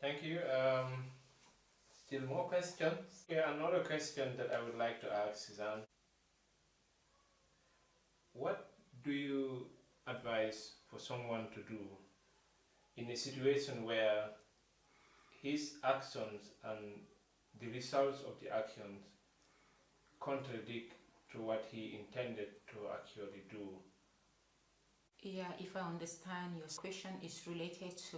Thank you. Still more questions? Yeah, another question that I would like to ask Suzanne. What do you advise for someone to do in a situation where his actions and the results of the actions contradict to what he intended to actually do? Yeah, if I understand, your question is related to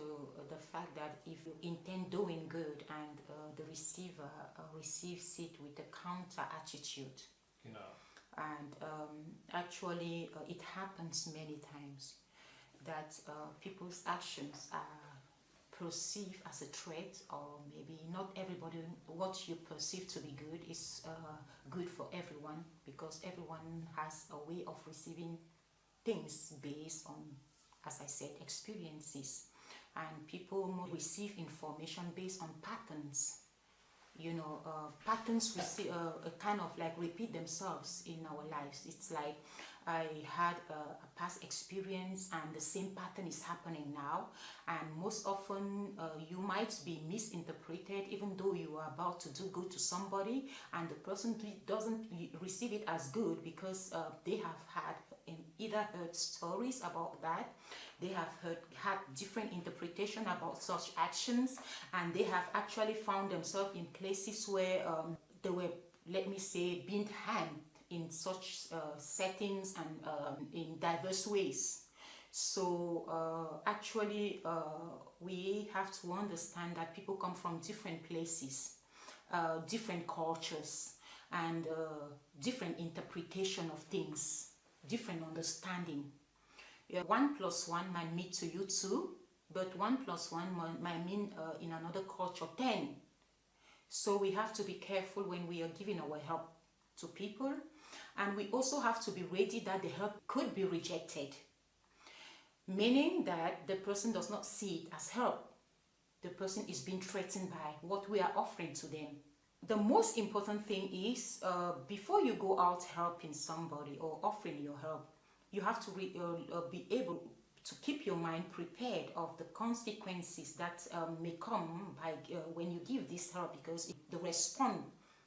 the fact that if you intend doing good and the receiver receives it with a counter attitude. You know. And actually, it happens many times that people's actions are perceived as a threat, or maybe not everybody, what you perceive to be good is good for everyone, because everyone has a way of receiving things based on, as I said, experiences. And people receive information based on patterns. Patterns kind of like repeat themselves in our lives. It's like I had a past experience and the same pattern is happening now, and most often you might be misinterpreted, even though you are about to do good to somebody and the person doesn't receive it as good, because they have had either heard stories about that, they have had different interpretation about such actions, and they have actually found themselves in places where they were, let me say, being harmed in such settings and in diverse ways. So actually we have to understand that people come from different places, different cultures, and different interpretation of things, different understanding. 1 + 1 might mean to you 2, but 1 + 1 might mean in another culture 10. So we have to be careful when we are giving our help to people, and we also have to be ready that the help could be rejected, meaning that the person does not see it as help. The person is being threatened by what we are offering to them. The most important thing is before you go out helping somebody or offering your help, you have to be able to keep your mind prepared of the consequences that may come by when you give this help, because the response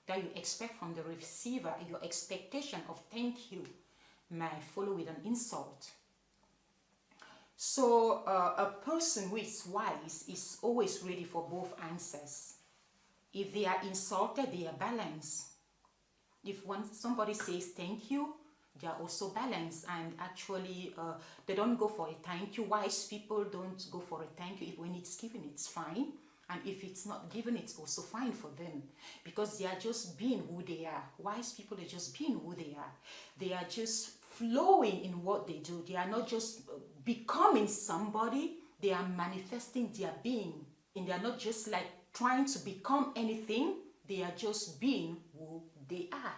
that you expect from the receiver, your expectation of thank you, might follow with an insult. So a person who is wise is always ready for both answers. If they are insulted, they are balanced. If somebody says thank you, they are also balanced, and actually they don't go for a thank you. Wise people don't go for a thank you. If when it's given, it's fine, and if it's not given, it's also fine for them, because they are just being who they are. Wise people are just being who they are. They are just flowing in what they do. They are not just becoming somebody, they are manifesting their being, and they are not just like trying to become anything. They are just being who they are.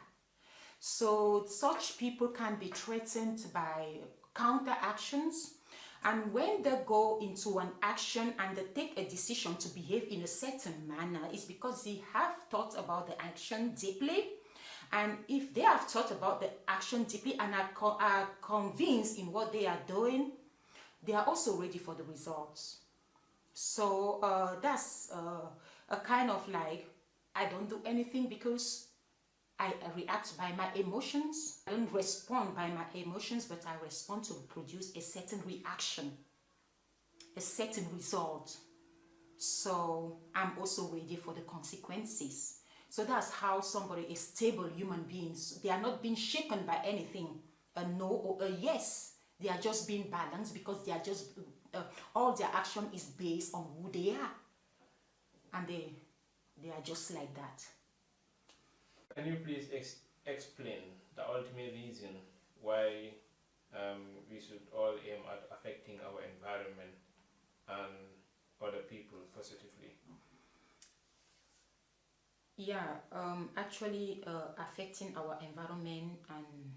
So such people can be threatened by counter actions, and when they go into an action and they take a decision to behave in a certain manner, it's because they have thought about the action deeply. And if they have thought about the action deeply and are convinced in what they are doing, they are also ready for the results. So that's a kind of like, I don't do anything because I react by my emotions. I don't respond by my emotions, but I respond to produce a certain reaction, a certain result. So I'm also ready for the consequences. So that's how somebody is stable human beings. They are not being shaken by anything, a no or a yes. They are just being balanced, because they are just, all their action is based on who they are. And they are just like that. Can you please explain the ultimate reason why we should all aim at affecting our environment and other people positively? Yeah, actually affecting our environment and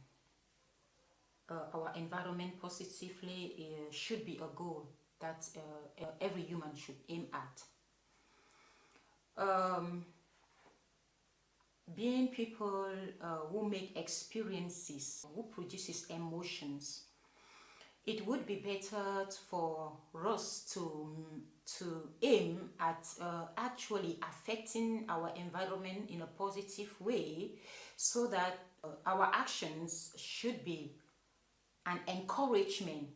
our environment positively should be a goal that every human should aim at. Being people who make experiences, who produces emotions, it would be better for us to aim at actually affecting our environment in a positive way, so that our actions should be an encouragement.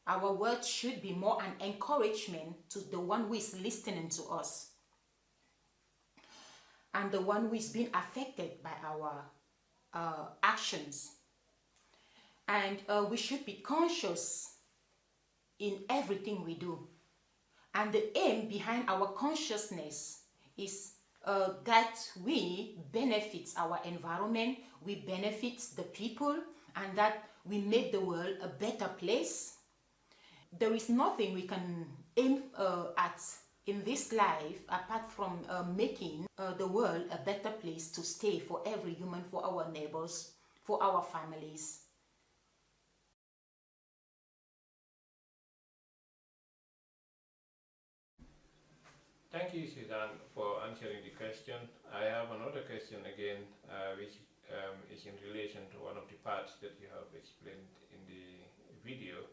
Our words should be more an encouragement to the one who is listening to us and the one who is being affected by our actions. And we should be conscious in everything we do. And the aim behind our consciousness is that we benefit our environment, we benefit the people, and that we make the world a better place. There is nothing we can aim at in this life apart from making the world a better place to stay for every human, for our neighbors, for our families. Thank you, Suzanne, for answering the question. I have another question again, which is in relation to one of the parts that you have explained in the video,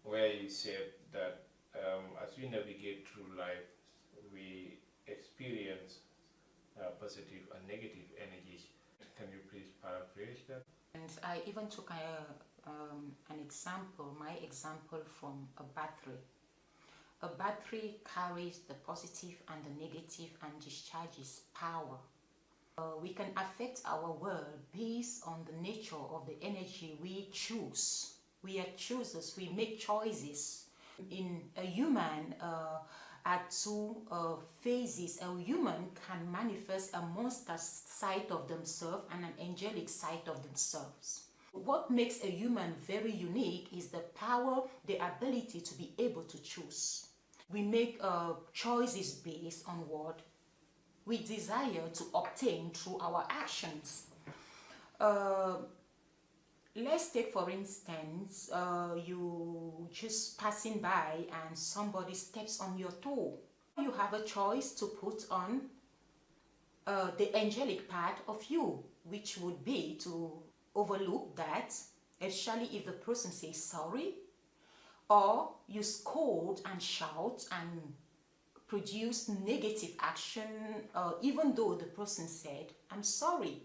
where you said that as we navigate through life, we experience positive and negative energies. Can you please paraphrase that? And I even took an example, my example from a battery. A battery carries the positive and the negative and discharges power. We can affect our world based on the nature of the energy we choose. We are choosers, we make choices. In a human, at two phases, a human can manifest a monster side of themselves and an angelic side of themselves. What makes a human very unique is the power, the ability to be able to choose. We make choices based on what we desire to obtain through our actions. Let's take, for instance, you just passing by and somebody steps on your toe. You have a choice to put on the angelic part of you, which would be to overlook that, especially if the person says sorry, or you scold and shout and produce negative action, even though the person said, I'm sorry.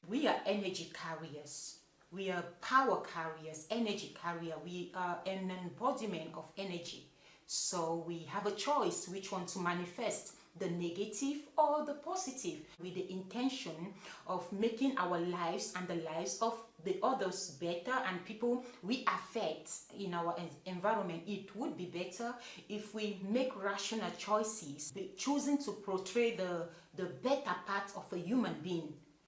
We are energy carriers. We are power carriers, energy carrier. We are an embodiment of energy. So we have a choice which one to manifest, the negative or the positive, with the intention of making our lives and the lives of the others better and people we affect in our environment. It would be better if we make rational choices, choosing to portray the better part of a human being,